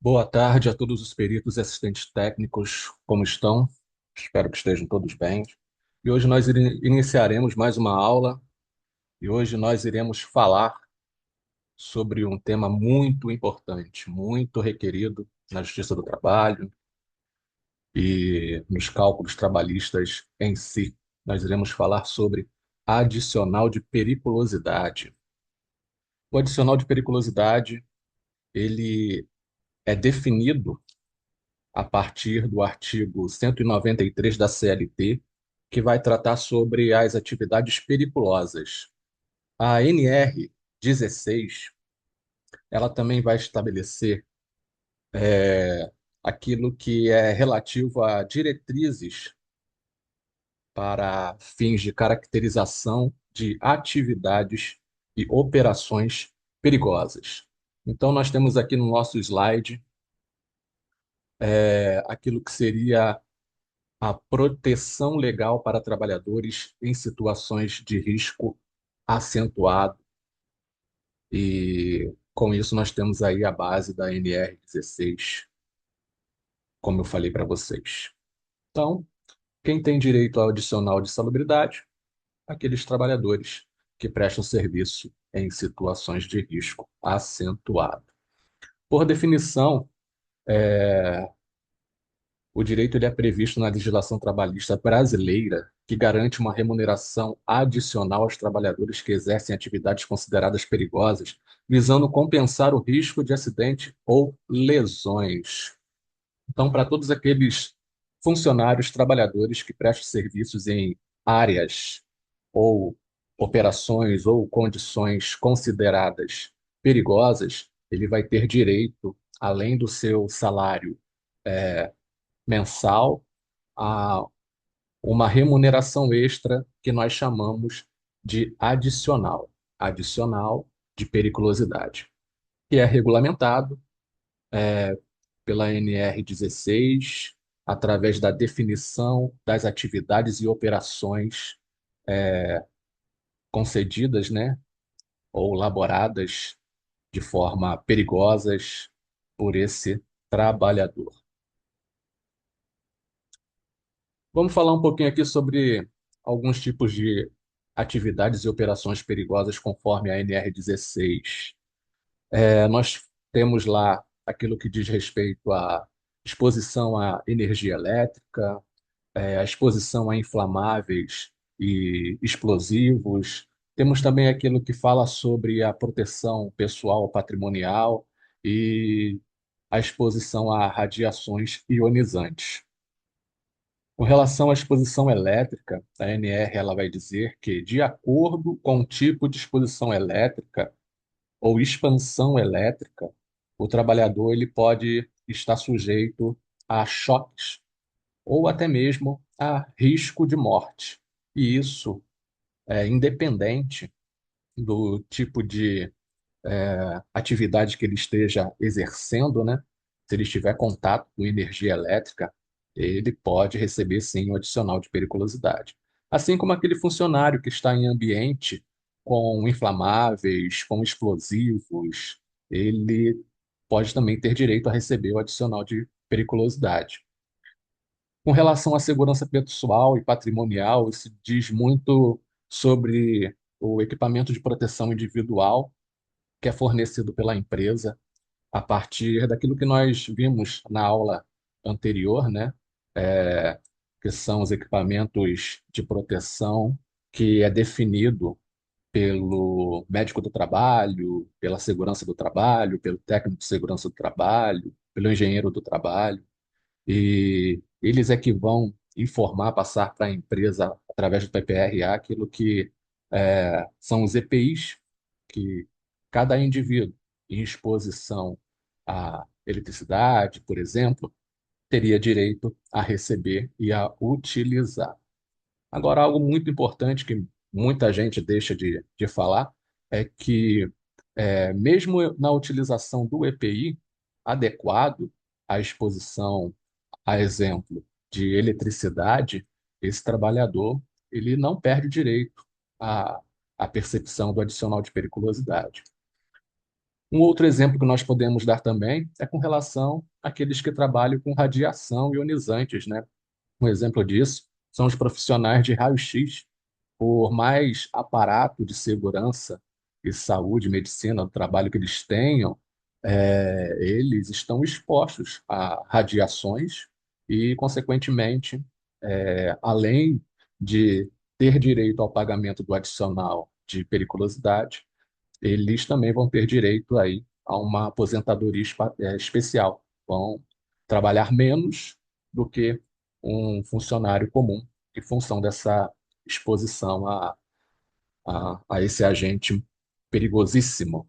Boa tarde a todos os peritos e assistentes técnicos, como estão? Espero que estejam todos bem. E hoje nós iniciaremos mais uma aula e hoje nós iremos falar sobre um tema muito importante, muito requerido na Justiça do Trabalho e nos cálculos trabalhistas em si. Nós iremos falar sobre adicional de periculosidade. O adicional de periculosidade, ele é definido a partir do artigo 193 da CLT, que vai tratar sobre as atividades perigosas. A NR 16, ela também vai estabelecer aquilo que é relativo a diretrizes para fins de caracterização de atividades e operações perigosas. Então, nós temos aqui no nosso slide aquilo que seria a proteção legal para trabalhadores em situações de risco acentuado. E com isso nós temos aí a base da NR16, como eu falei para vocês. Então, quem tem direito ao adicional de salubridade? Aqueles trabalhadores que prestam serviço em situações de risco acentuado. Por definição, o direito ele é previsto na legislação trabalhista brasileira, que garante uma remuneração adicional aos trabalhadores que exercem atividades consideradas perigosas, visando compensar o risco de acidente ou lesões. Então, para todos aqueles funcionários, trabalhadores que prestam serviços em áreas ou operações ou condições consideradas perigosas, ele vai ter direito, além do seu salário mensal, a uma remuneração extra que nós chamamos de adicional de periculosidade, que é regulamentado pela NR16 através da definição das atividades e operações concedidas, né, ou laboradas de forma perigosas por esse trabalhador. Vamos falar um pouquinho aqui sobre alguns tipos de atividades e operações perigosas conforme a NR16. Nós temos lá aquilo que diz respeito à exposição à energia elétrica, a exposição a inflamáveis e explosivos. Temos também aquilo que fala sobre a proteção pessoal patrimonial e a exposição a radiações ionizantes. Com relação à exposição elétrica, a ANR ela vai dizer que, de acordo com o tipo de exposição elétrica ou expansão elétrica, o trabalhador ele pode estar sujeito a choques ou até mesmo a risco de morte. E isso é independente do tipo de atividade que ele esteja exercendo, né? Se ele estiver em contato com energia elétrica, ele pode receber sim um adicional de periculosidade. Assim como aquele funcionário que está em ambiente com inflamáveis, com explosivos, ele pode também ter direito a receber o adicional de periculosidade. Com relação à segurança pessoal e patrimonial, isso diz muito sobre o equipamento de proteção individual que é fornecido pela empresa a partir daquilo que nós vimos na aula anterior, né? É, que são os equipamentos de proteção que é definido pelo médico do trabalho, pela segurança do trabalho, pelo técnico de segurança do trabalho, pelo engenheiro do trabalho, e eles é que vão informar, passar para a empresa através do PPRA aquilo que são os EPIs que cada indivíduo em exposição à eletricidade, por exemplo, teria direito a receber e a utilizar. Agora, algo muito importante que muita gente deixa de falar é que, mesmo na utilização do EPI adequado à exposição, a exemplo de eletricidade, esse trabalhador ele não perde direito à percepção do adicional de periculosidade. Um outro exemplo que nós podemos dar também é com relação àqueles que trabalham com radiação ionizantes, né? Um exemplo disso são os profissionais de raio-x. Por mais aparato de segurança e saúde, medicina, do trabalho que eles tenham, eles estão expostos a radiações e, consequentemente, além de ter direito ao pagamento do adicional de periculosidade, eles também vão ter direito aí a uma aposentadoria especial. Vão trabalhar menos do que um funcionário comum, em função dessa exposição a esse agente perigosíssimo.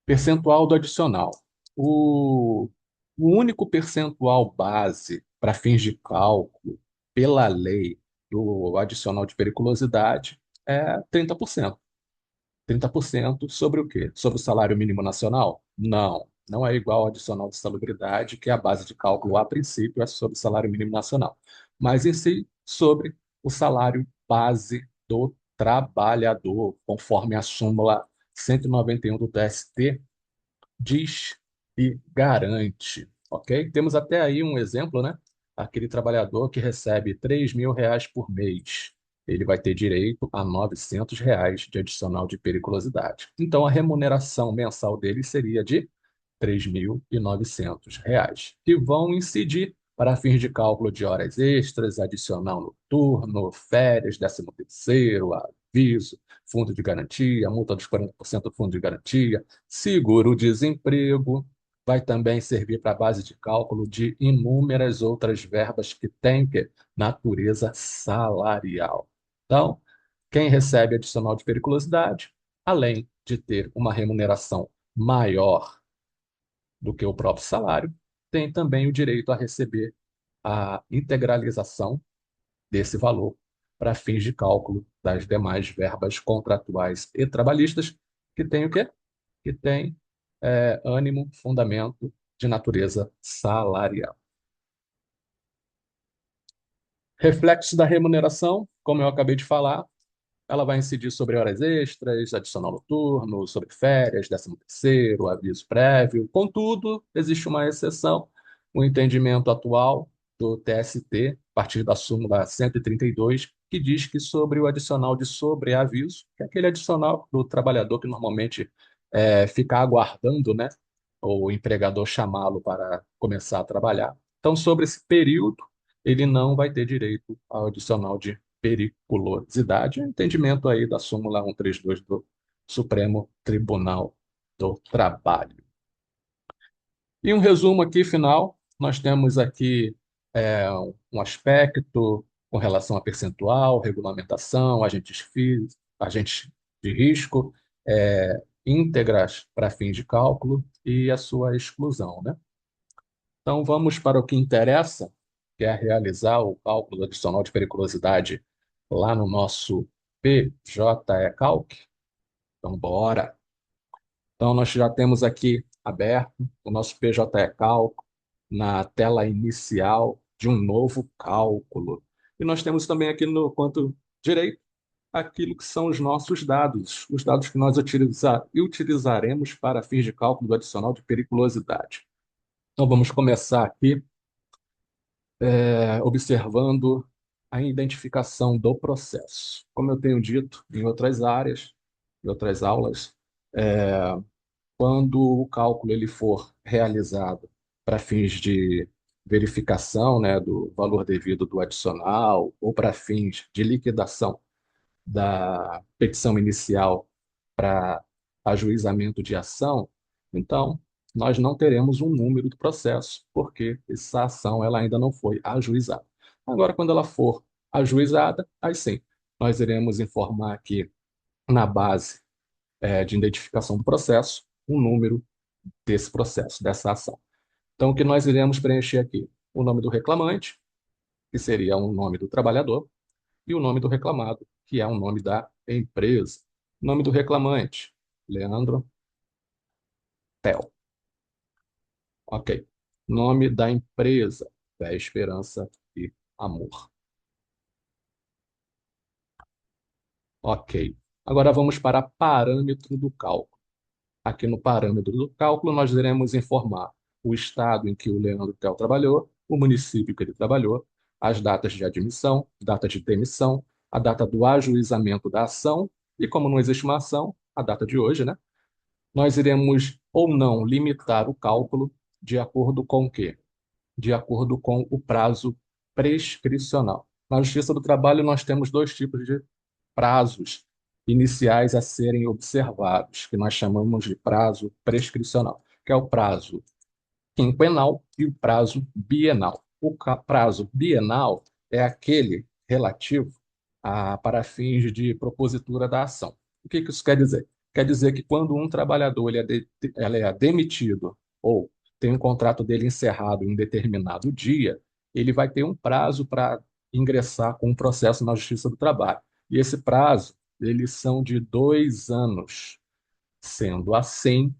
Percentual do adicional. O, o único percentual base para fins de cálculo, pela lei do adicional de periculosidade, é 30%. 30% sobre o quê? Sobre o salário mínimo nacional? Não, não é igual ao adicional de salubridade, que é a base de cálculo a princípio é sobre o salário mínimo nacional, mas em si sobre o salário base do trabalhador, conforme a súmula 191 do TST diz e garante, ok? Temos até aí um exemplo, né? Aquele trabalhador que recebe R$ 3.000 por mês, ele vai ter direito a R$ 900 de adicional de periculosidade. Então, a remuneração mensal dele seria de R$ 3.900, que vão incidir para fins de cálculo de horas extras, adicional noturno, férias, 13º, aviso, fundo de garantia, multa dos 40% do fundo de garantia, seguro-desemprego, vai também servir para a base de cálculo de inúmeras outras verbas que têm que natureza salarial. Então, quem recebe adicional de periculosidade, além de ter uma remuneração maior do que o próprio salário, tem também o direito a receber a integralização desse valor para fins de cálculo das demais verbas contratuais e trabalhistas que têm o quê? Que tem ânimo, fundamento de natureza salarial. Reflexo da remuneração, como eu acabei de falar, ela vai incidir sobre horas extras, adicional noturno, sobre férias, 13º, aviso prévio. Contudo, existe uma exceção, o entendimento atual do TST, a partir da súmula 132, que diz que sobre o adicional de sobreaviso, que é aquele adicional do trabalhador que normalmente fica aguardando, né, o empregador chamá-lo para começar a trabalhar. Então, sobre esse período, ele não vai ter direito ao adicional de periculosidade, é o entendimento aí da súmula 132 do Supremo Tribunal do Trabalho. E um resumo aqui final, nós temos aqui um aspecto com relação a percentual, regulamentação, agentes de risco, íntegras para fins de cálculo e a sua exclusão, né? Então vamos para o que interessa, que é realizar o cálculo adicional de periculosidade lá no nosso PJE-Calc. Então, bora! Então, nós já temos aqui aberto o nosso PJE-Calc na tela inicial de um novo cálculo. E nós temos também aqui no canto direito aquilo que são os dados que nós utilizaremos para fins de cálculo do adicional de periculosidade. Então, vamos começar aqui observando a identificação do processo. Como eu tenho dito em outras áreas, em outras aulas, quando o cálculo ele for realizado para fins de verificação, né, do valor devido do adicional ou para fins de liquidação da petição inicial para ajuizamento de ação, então nós não teremos um número do processo, porque essa ação ela ainda não foi ajuizada. Agora, quando ela for ajuizada, aí sim, nós iremos informar aqui na base de identificação do processo o número desse processo, dessa ação. Então, o que nós iremos preencher aqui? O nome do reclamante, que seria o nome do trabalhador, e o nome do reclamado, que é o nome da empresa. Nome do reclamante, Leandro Tel. Ok. Nome da empresa, Fé, Esperança e Amor. Ok. Agora vamos para parâmetro do cálculo. Aqui no parâmetro do cálculo, nós iremos informar o estado em que o Leandro Tel trabalhou, o município que ele trabalhou, as datas de admissão, data de demissão, a data do ajuizamento da ação e, como não existe uma ação, a data de hoje, né? Nós iremos ou não limitar o cálculo de acordo com o quê? De acordo com o prazo prescricional. Na Justiça do Trabalho, nós temos dois tipos de prazos iniciais a serem observados, que nós chamamos de prazo prescricional, que é o prazo quinquenal e o prazo bienal. O prazo bienal é aquele relativo para fins de propositura da ação. O que que isso quer dizer? Quer dizer que quando um trabalhador ele é demitido ou tem um contrato dele encerrado em um determinado dia, ele vai ter um prazo para ingressar com um processo na Justiça do Trabalho. E esse prazo, eles são de 2 anos. Sendo assim,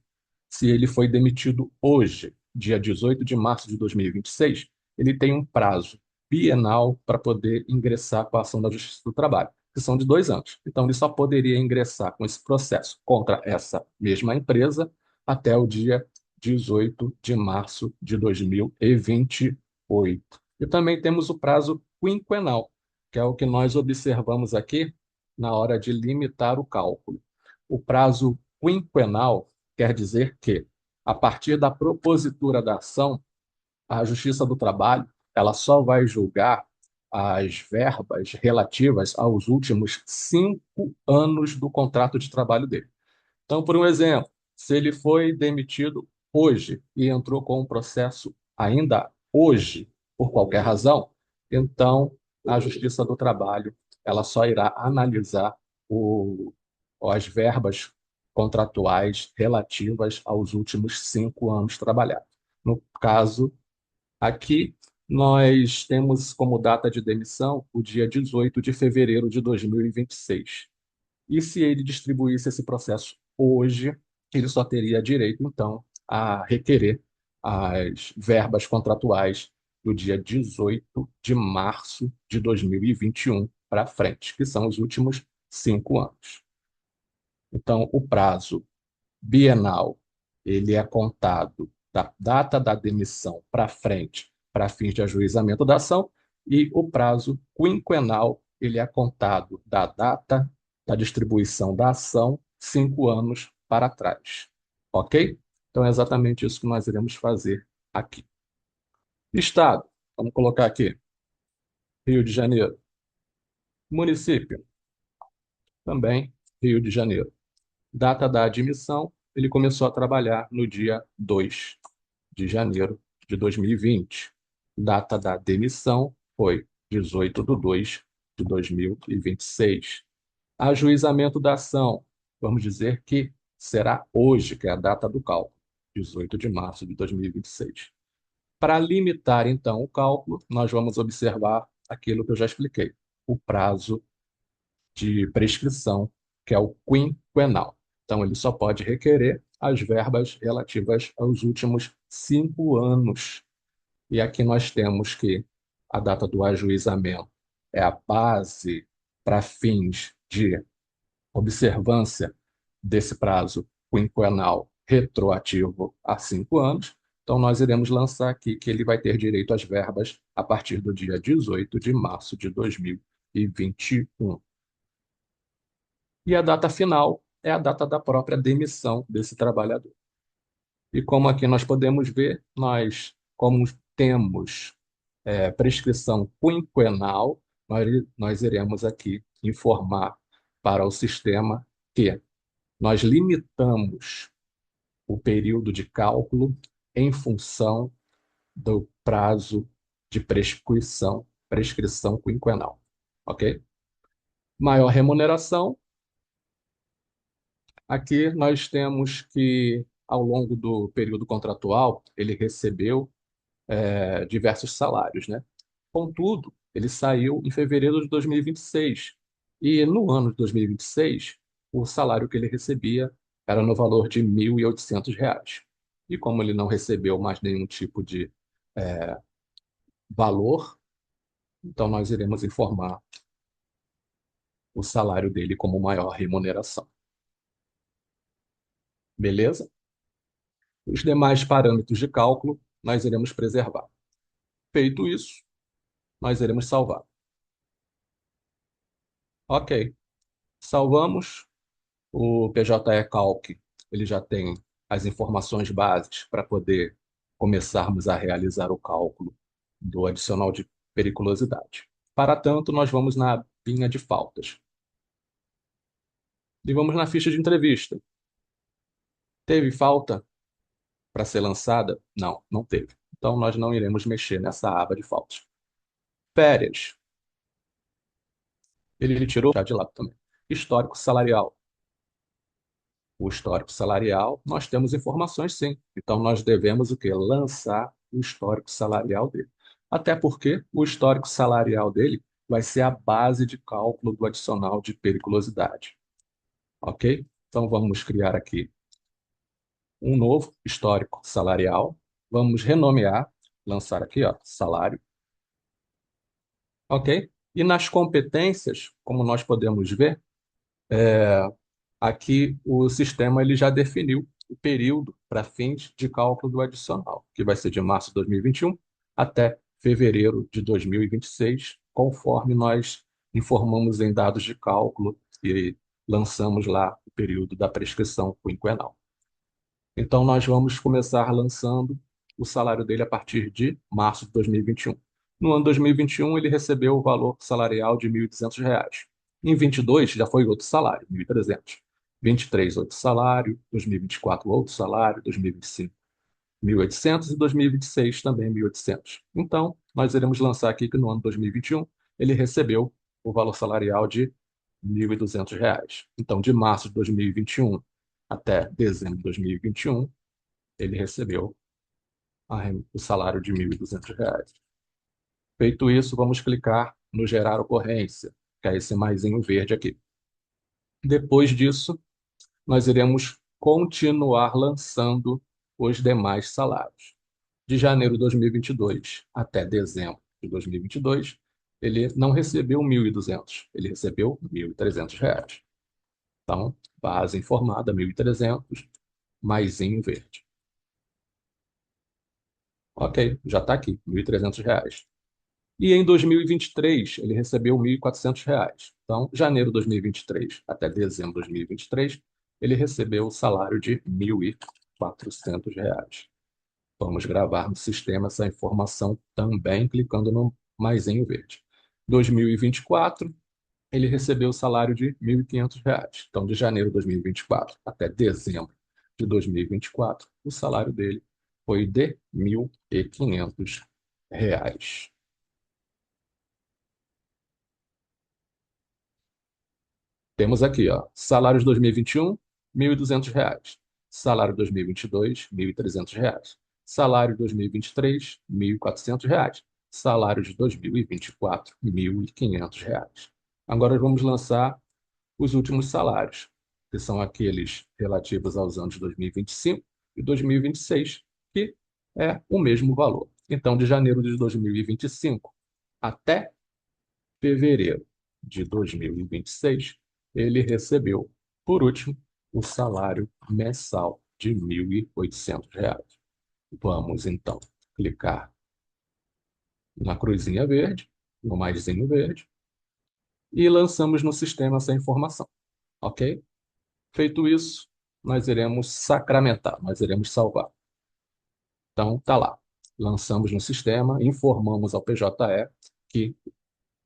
se ele foi demitido hoje, dia 18 de março de 2026, ele tem um prazo bienal para poder ingressar com a ação da Justiça do Trabalho, que são de 2 anos. Então, ele só poderia ingressar com esse processo contra essa mesma empresa até o dia 18 de março de 2028. E também temos o prazo quinquenal, que é o que nós observamos aqui na hora de limitar o cálculo. O prazo quinquenal quer dizer que, a partir da propositura da ação, a Justiça do Trabalho ela só vai julgar as verbas relativas aos últimos 5 anos do contrato de trabalho dele. Então, por um exemplo, se ele foi demitido hoje e entrou com um processo ainda hoje, por qualquer razão, então a Justiça do Trabalho ela só irá analisar o, as verbas contratuais relativas aos últimos 5 anos trabalhados. No caso, aqui nós temos como data de demissão o dia 18 de fevereiro de 2026. E se ele distribuísse esse processo hoje, ele só teria direito, então, a requerer as verbas contratuais do dia 18 de março de 2021 para frente, que são os últimos 5 anos. Então, o prazo bienal, ele é contado da data da demissão para frente, para fins de ajuizamento da ação, e o prazo quinquenal, ele é contado da data da distribuição da ação, 5 anos para trás. Ok? Então é exatamente isso que nós iremos fazer aqui. Estado, vamos colocar aqui, Rio de Janeiro. Município, também Rio de Janeiro. Data da admissão, ele começou a trabalhar no dia 2 de janeiro de 2020. Data da demissão foi 18/2 de 2026. Ajuizamento da ação, vamos dizer que será hoje, que é a data do cálculo, 18 de março de 2026. Para limitar, então, o cálculo, nós vamos observar aquilo que eu já expliquei, o prazo de prescrição, que é o quinquenal. Então, ele só pode requerer as verbas relativas aos últimos 5 anos. E aqui nós temos que a data do ajuizamento é a base para fins de observância desse prazo quinquenal retroativo a 5 anos. Então, nós iremos lançar aqui que ele vai ter direito às verbas a partir do dia 18 de março de 2021. E a data final é a data da própria demissão desse trabalhador. E como aqui nós podemos ver, nós, como temos prescrição quinquenal, nós iremos aqui informar para o sistema que nós limitamos o período de cálculo em função do prazo de prescrição quinquenal. Ok? Maior remuneração. Aqui nós temos que, ao longo do período contratual, ele recebeu diversos salários, né? Contudo, ele saiu em fevereiro de 2026. E no ano de 2026, o salário que ele recebia era no valor de R$ 1.800. E como ele não recebeu mais nenhum tipo de valor, então nós iremos informar o salário dele como maior remuneração. beleza? Os demais parâmetros de cálculo nós iremos preservar. Feito isso, nós iremos salvar. Ok, salvamos. O PJE Calc, ele já tem as informações básicas para poder começarmos a realizar o cálculo do adicional de periculosidade. Para tanto, nós vamos na abinha de faltas e vamos na ficha de entrevista. Teve falta para ser lançada? Não, não teve. Então, nós não iremos mexer nessa aba de faltas. Férias, ele tirou já de lá também. Histórico salarial. O histórico salarial, nós temos informações sim. Então, nós devemos o quê? Lançar o histórico salarial dele. Até porque o histórico salarial dele vai ser a base de cálculo do adicional de periculosidade. Ok? Então, vamos criar aqui um novo histórico salarial. Vamos renomear, lançar aqui, ó, salário. Ok? E nas competências, como nós podemos ver, aqui o sistema ele já definiu o período para fins de cálculo do adicional, que vai ser de março de 2021 até fevereiro de 2026, conforme nós informamos em dados de cálculo e lançamos lá o período da prescrição quinquenal. Então, nós vamos começar lançando o salário dele a partir de março de 2021. No ano 2021, ele recebeu o valor salarial de R$ 1.200. Em 22, já foi outro salário, 1.300. 23, outro salário. 2024, outro salário. 2025, 1.800. E 2026, também 1.800. Então, nós iremos lançar aqui que no ano 2021, ele recebeu o valor salarial de R$ 1.200. Então, de março de 2021 até dezembro de 2021, ele recebeu o salário de R$ 1.200. Feito isso, vamos clicar no gerar ocorrência, que é esse maisinho verde aqui. Depois disso, nós iremos continuar lançando os demais salários. De janeiro de 2022 até dezembro de 2022, ele não recebeu 1.200, ele recebeu R$ 1.300. Então, base informada, 1.300, maisinho verde. Ok, já está aqui, R$ 1.300. E em 2023, ele recebeu R$ 1.400. Então, janeiro de 2023 até dezembro de 2023, ele recebeu o salário de R$ 1.400. Vamos gravar no sistema essa informação também clicando no maisinho verde. 2024, ele recebeu o salário de R$ 1.500. Então, de janeiro de 2024 até dezembro de 2024, o salário dele foi de R$ 1.500. Temos aqui, ó, salário de 2021, R$ 1.200. Salário de 2022, R$ 1.300. Salário de 2023, R$ 1.400. Salário de 2024, R$ 1.500. Agora vamos lançar os últimos salários, que são aqueles relativos aos anos 2025 e 2026, que é o mesmo valor. Então, de janeiro de 2025 até fevereiro de 2026, ele recebeu, por último, o salário mensal de R$ 1.800. Vamos, então, clicar na cruzinha verde, no maisinho verde, e lançamos no sistema essa informação, ok? Feito isso, nós iremos sacramentar, nós iremos salvar. Então, tá lá. Lançamos no sistema, informamos ao PJE que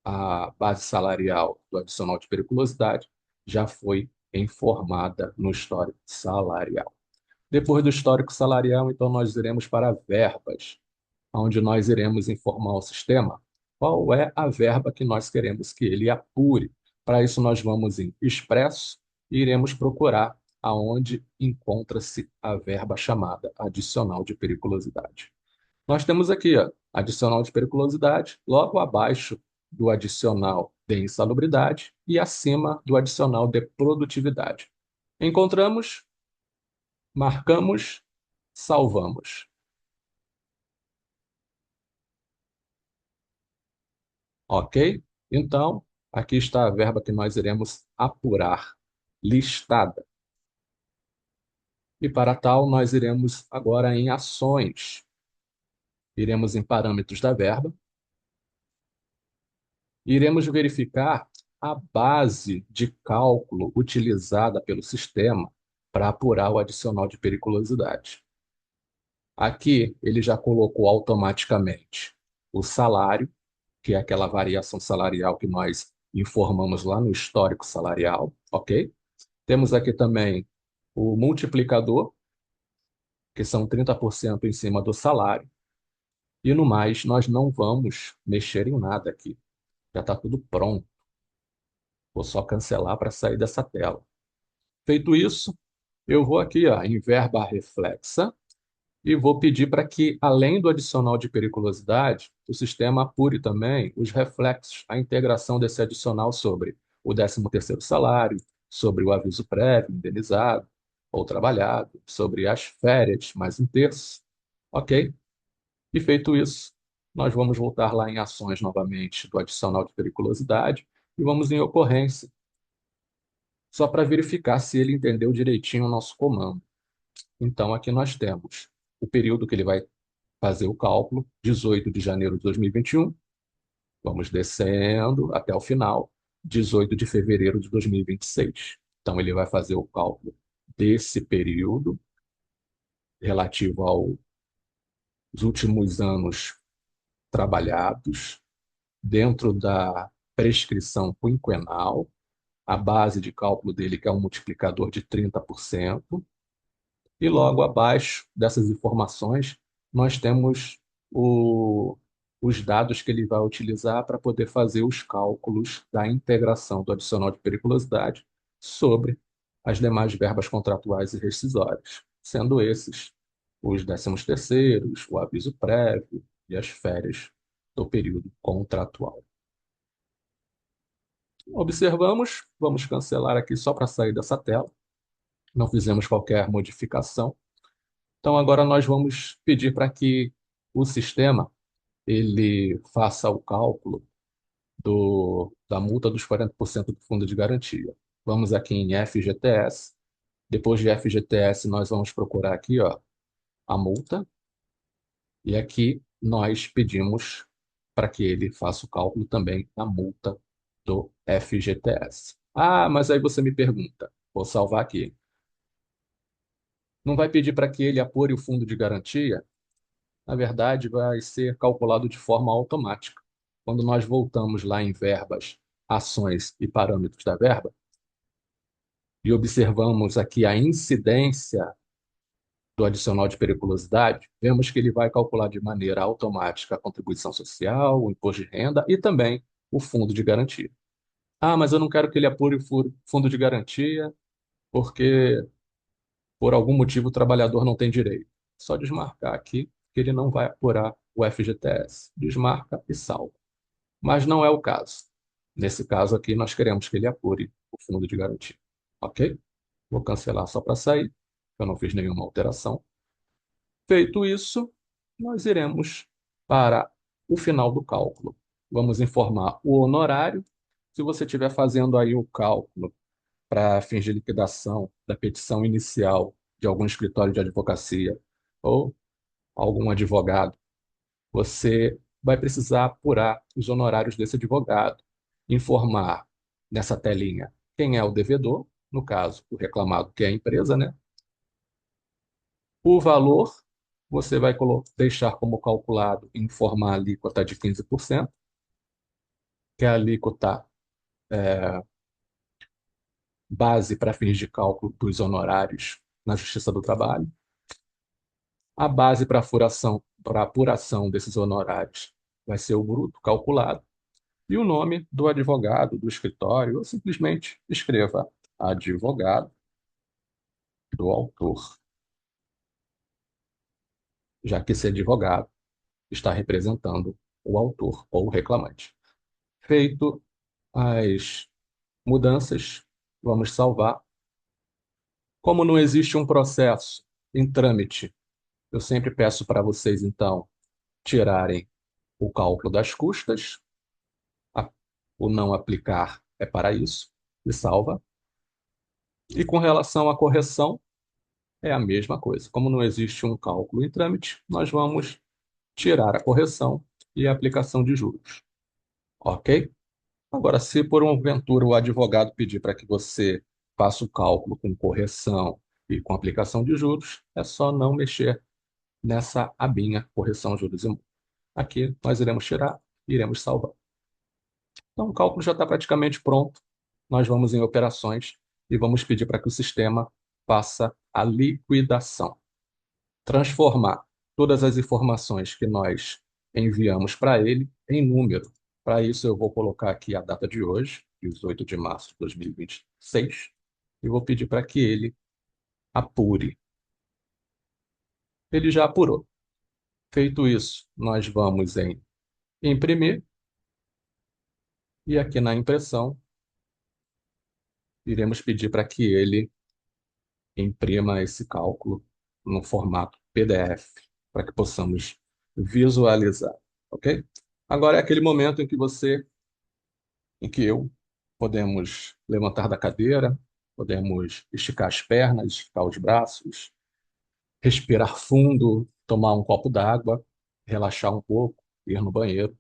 a base salarial do adicional de periculosidade já foi informada no histórico salarial. Depois do histórico salarial, então, nós iremos para verbas, onde nós iremos informar ao sistema qual é a verba que nós queremos que ele apure. Para isso, nós vamos em Expresso e iremos procurar aonde encontra-se a verba chamada adicional de periculosidade. Nós temos aqui, ó, adicional de periculosidade, logo abaixo do adicional de insalubridade e acima do adicional de produtividade. Encontramos, marcamos, salvamos. Ok? Então, aqui está a verba que nós iremos apurar, listada. E para tal, nós iremos agora em ações. Iremos em parâmetros da verba, iremos verificar a base de cálculo utilizada pelo sistema para apurar o adicional de periculosidade. Aqui ele já colocou automaticamente o salário, que é aquela variação salarial que nós informamos lá no histórico salarial, ok? Temos aqui também o multiplicador, que são 30% em cima do salário, e no mais, nós não vamos mexer em nada aqui. Já está tudo pronto. Vou só cancelar para sair dessa tela. Feito isso, eu vou aqui ó, em verba reflexa e vou pedir para que, além do adicional de periculosidade, o sistema apure também os reflexos, a integração desse adicional sobre o 13º salário, sobre o aviso prévio, indenizado ou trabalhado, sobre as férias, mais um terço. Ok? E feito isso, nós vamos voltar lá em ações novamente do adicional de periculosidade e vamos em ocorrência, só para verificar se ele entendeu direitinho o nosso comando. Então, aqui nós temos o período que ele vai fazer o cálculo, 18 de janeiro de 2021. Vamos descendo até o final, 18 de fevereiro de 2026. Então, ele vai fazer o cálculo desse período relativo aos últimos anos trabalhados, dentro da prescrição quinquenal, a base de cálculo dele, que é um multiplicador de 30%, e logo abaixo dessas informações, nós temos o- os dados que ele vai utilizar para poder fazer os cálculos da integração do adicional de periculosidade sobre as demais verbas contratuais e rescisórias, sendo esses os 13º, o aviso prévio e as férias do período contratual. Observamos, vamos cancelar aqui só para sair dessa tela. Não fizemos qualquer modificação. Então agora nós vamos pedir para que o sistema ele faça o cálculo da multa dos 40% do fundo de garantia. Vamos aqui em FGTS. Depois de FGTS, nós vamos procurar aqui, ó, a multa. E aqui nós pedimos para que ele faça o cálculo também da multa do FGTS. Ah, mas aí você me pergunta, vou salvar aqui. Não vai pedir para que ele apure o fundo de garantia? Na verdade, vai ser calculado de forma automática. Quando nós voltamos lá em verbas, ações e parâmetros da verba, e observamos aqui a incidência do adicional de periculosidade, vemos que ele vai calcular de maneira automática a contribuição social, o imposto de renda e também o fundo de garantia. Ah, mas eu não quero que ele apure o fundo de garantia porque, por algum motivo, o trabalhador não tem direito. Só desmarcar aqui que ele não vai apurar o FGTS. Desmarca e salva. Mas não é o caso. Nesse caso aqui, nós queremos que ele apure o fundo de garantia. Ok? Vou cancelar só para sair. Eu não fiz nenhuma alteração. Feito isso, nós iremos para o final do cálculo. Vamos informar o honorário. Se você estiver fazendo aí o cálculo para fins de liquidação da petição inicial de algum escritório de advocacia ou algum advogado, você vai precisar apurar os honorários desse advogado, informar nessa telinha quem é o devedor, no caso, o reclamado, que é a empresa, né? O valor você vai deixar como calculado e informar a alíquota de 15%, que é a alíquota base para fins de cálculo dos honorários na Justiça do Trabalho. A base para apuração desses honorários vai ser o bruto calculado e o nome do advogado, do escritório, ou simplesmente escreva advogado do autor, já que esse advogado está representando o autor ou o reclamante. Feito as mudanças, vamos salvar. Como não existe um processo em trâmite, eu sempre peço para vocês, então, tirarem o cálculo das custas, a- o não aplicar é para isso, e salva. E com relação à correção, é a mesma coisa. Como não existe um cálculo em trâmite, nós vamos tirar a correção e a aplicação de juros. Ok? Agora, se por uma aventura o advogado pedir para que você faça o cálculo com correção e com aplicação de juros, é só não mexer nessa abinha correção, juros e multa. Aqui nós iremos tirar e iremos salvar. Então, o cálculo já está praticamente pronto. Nós vamos em operações e vamos pedir para que o sistema faça a liquidação, transformar todas as informações que nós enviamos para ele em número. Para isso, eu vou colocar aqui a data de hoje, 18 de março de 2026, e vou pedir para que ele apure. Ele já apurou. Feito isso, nós vamos em imprimir, e aqui na impressão, iremos pedir para que ele imprima esse cálculo no formato PDF, para que possamos visualizar, ok? Agora é aquele momento em que eu podemos levantar da cadeira, podemos esticar as pernas, esticar os braços, respirar fundo, tomar um copo d'água, relaxar um pouco, ir no banheiro,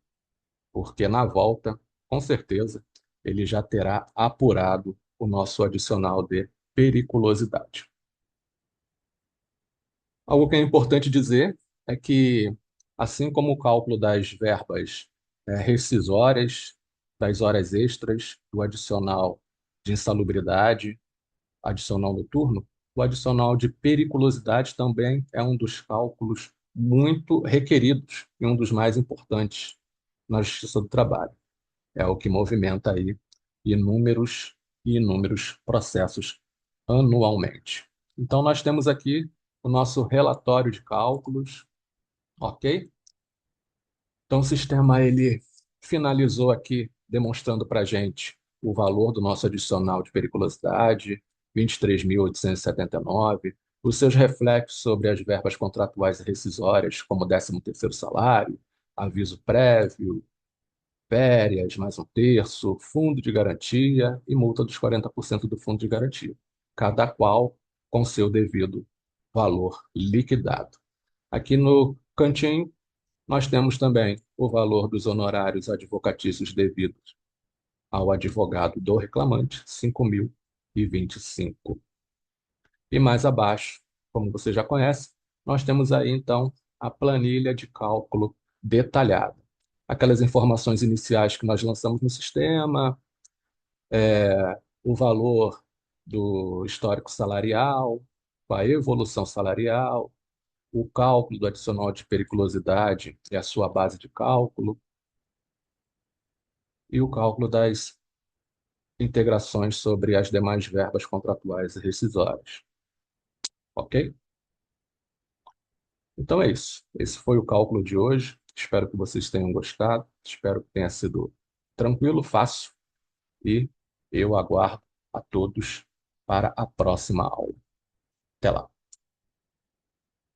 porque na volta, com certeza, ele já terá apurado o nosso adicional de periculosidade. Algo que é importante dizer é que, assim como o cálculo das verbas rescisórias, das horas extras, do adicional de insalubridade, adicional noturno, o adicional de periculosidade também é um dos cálculos muito requeridos e um dos mais importantes na Justiça do Trabalho. É o que movimenta aí inúmeros e inúmeros processos anualmente. Então, nós temos aqui o nosso relatório de cálculos, ok? Então, o sistema ele finalizou aqui demonstrando para a gente o valor do nosso adicional de periculosidade, 23.879, os seus reflexos sobre as verbas contratuais e rescisórias, como 13º salário, aviso prévio, férias, mais um terço, fundo de garantia e multa dos 40% do fundo de garantia, cada qual com seu devido valor liquidado. Aqui no cantinho, nós temos também o valor dos honorários advocatícios devidos ao advogado do reclamante, 5.025. E mais abaixo, como você já conhece, nós temos aí então a planilha de cálculo detalhada. Aquelas informações iniciais que nós lançamos no sistema, o valor do histórico salarial, a evolução salarial, o cálculo do adicional de periculosidade e a sua base de cálculo, e o cálculo das integrações sobre as demais verbas contratuais e rescisórias. Ok? Então é isso. Esse foi o cálculo de hoje. Espero que vocês tenham gostado. Espero que tenha sido tranquilo, fácil. E eu aguardo a todos para a próxima aula. Até lá.